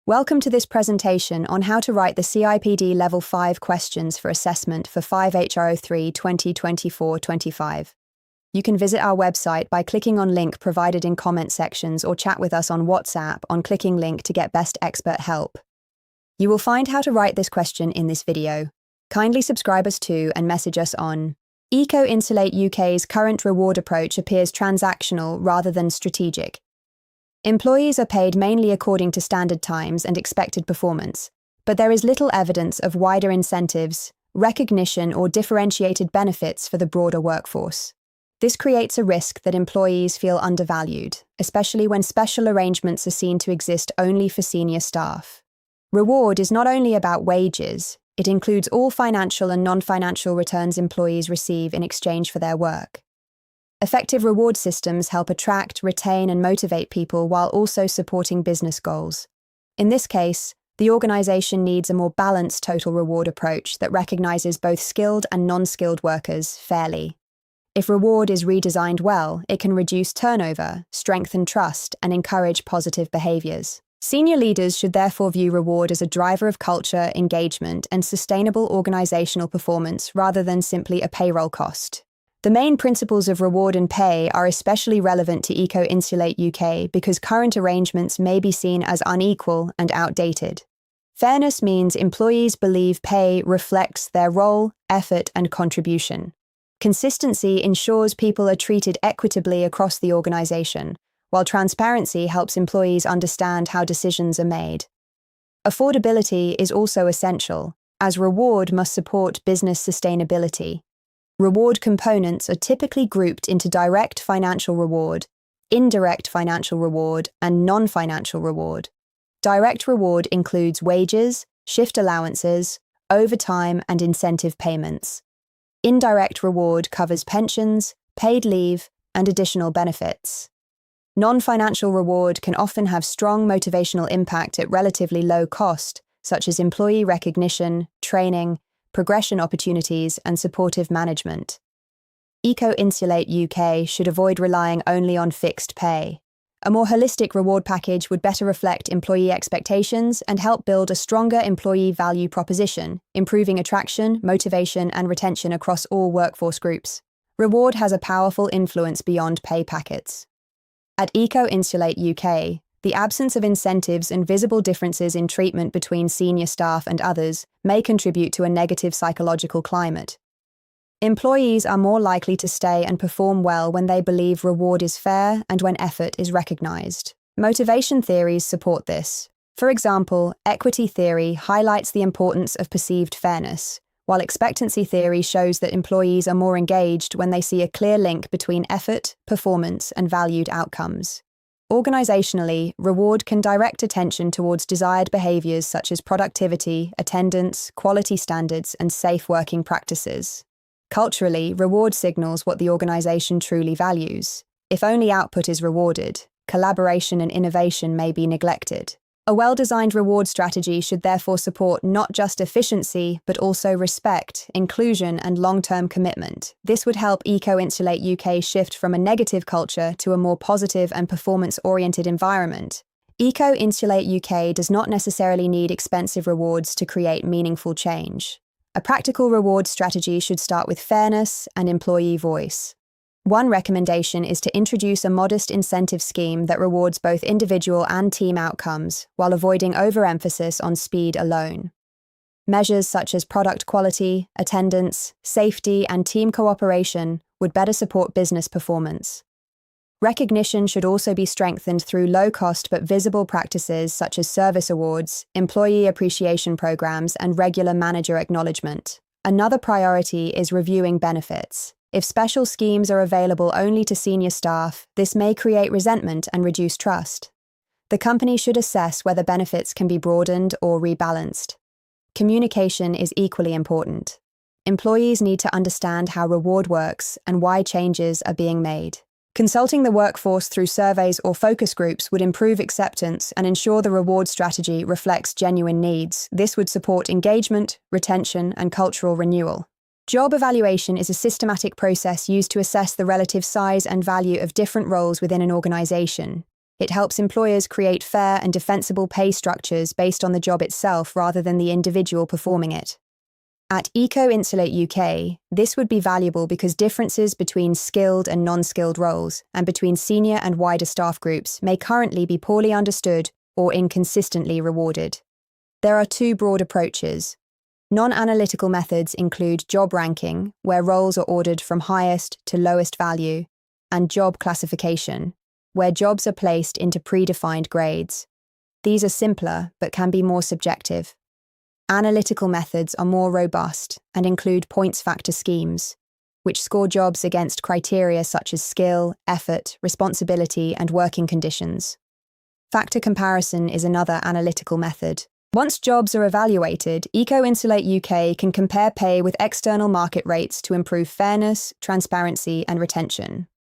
Welcome to this presentation on how to write the CIPD Level 5 questions for assessment for 5HRO3 2024-25. You can visit our website by clicking on link provided in comment sections or chat with us on WhatsApp on clicking link to get best expert help. You will find how to write this question in this video. Kindly subscribe us to and message us on. Eco-Insulate UK's current reward approach appears transactional rather than strategic. Employees are paid mainly according to standard times and expected performance, but there is little evidence of wider incentives, recognition, or differentiated benefits for the broader workforce. This creates a risk that employees feel undervalued, especially when special arrangements are seen to exist only for senior staff. Reward is not only about wages, it includes all financial and non-financial returns employees receive in exchange for their work. Effective reward systems help attract, retain, and motivate people while also supporting business goals. In this case, the organization needs a more balanced total reward approach that recognizes both skilled and non-skilled workers fairly. If reward is redesigned well, it can reduce turnover, strengthen trust, and encourage positive behaviors. Senior leaders should therefore view reward as a driver of culture, engagement, and sustainable organizational performance rather than simply a payroll cost. The main principles of reward and pay are especially relevant to Eco-Insulate UK because current arrangements may be seen as unequal and outdated. Fairness means employees believe pay reflects their role, effort, and contribution. Consistency ensures people are treated equitably across the organization, while transparency helps employees understand how decisions are made. Affordability is also essential, as reward must support business sustainability. Reward components are typically grouped into direct financial reward, indirect financial reward, and non-financial reward. Direct reward includes wages, shift allowances, overtime, and incentive payments. Indirect reward covers pensions, paid leave, and additional benefits. Non-financial reward can often have strong motivational impact at relatively low cost, such as employee recognition, training, progression opportunities, and supportive management. Eco-Insulate UK should avoid relying only on fixed pay. A more holistic reward package would better reflect employee expectations and help build a stronger employee value proposition, improving attraction, motivation, and retention across all workforce groups. Reward has a powerful influence beyond pay packets. At Eco-Insulate UK, the absence of incentives and visible differences in treatment between senior staff and others may contribute to a negative psychological climate. Employees are more likely to stay and perform well when they believe reward is fair and when effort is recognized. Motivation theories support this. For example, equity theory highlights the importance of perceived fairness, while expectancy theory shows that employees are more engaged when they see a clear link between effort, performance, and valued outcomes. Organizationally, reward can direct attention towards desired behaviors such as productivity, attendance, quality standards, and safe working practices. Culturally, reward signals what the organization truly values. If only output is rewarded, collaboration and innovation may be neglected. A well-designed reward strategy should therefore support not just efficiency, but also respect, inclusion, and long-term commitment. This would help Eco-Insulate UK shift from a negative culture to a more positive and performance-oriented environment. Eco-Insulate UK does not necessarily need expensive rewards to create meaningful change. A practical reward strategy should start with fairness and employee voice. One recommendation is to introduce a modest incentive scheme that rewards both individual and team outcomes while avoiding overemphasis on speed alone. Measures such as product quality, attendance, safety, and team cooperation would better support business performance. Recognition should also be strengthened through low-cost but visible practices such as service awards, employee appreciation programs, and regular manager acknowledgement. Another priority is reviewing benefits. If special schemes are available only to senior staff, this may create resentment and reduce trust. The company should assess whether benefits can be broadened or rebalanced. Communication is equally important. Employees need to understand how reward works and why changes are being made. Consulting the workforce through surveys or focus groups would improve acceptance and ensure the reward strategy reflects genuine needs. This would support engagement, retention, and cultural renewal. Job evaluation is a systematic process used to assess the relative size and value of different roles within an organization. It helps employers create fair and defensible pay structures based on the job itself rather than the individual performing it. At Eco-Insulate UK, this would be valuable because differences between skilled and non-skilled roles and between senior and wider staff groups may currently be poorly understood or inconsistently rewarded. There are two broad approaches. Non-analytical methods include job ranking, where roles are ordered from highest to lowest value, and job classification, where jobs are placed into predefined grades. These are simpler but can be more subjective. Analytical methods are more robust and include points factor schemes, which score jobs against criteria such as skill, effort, responsibility, and working conditions. Factor comparison is another analytical method. Once jobs are evaluated, Eco-Insulate UK can compare pay with external market rates to improve fairness, transparency, and retention.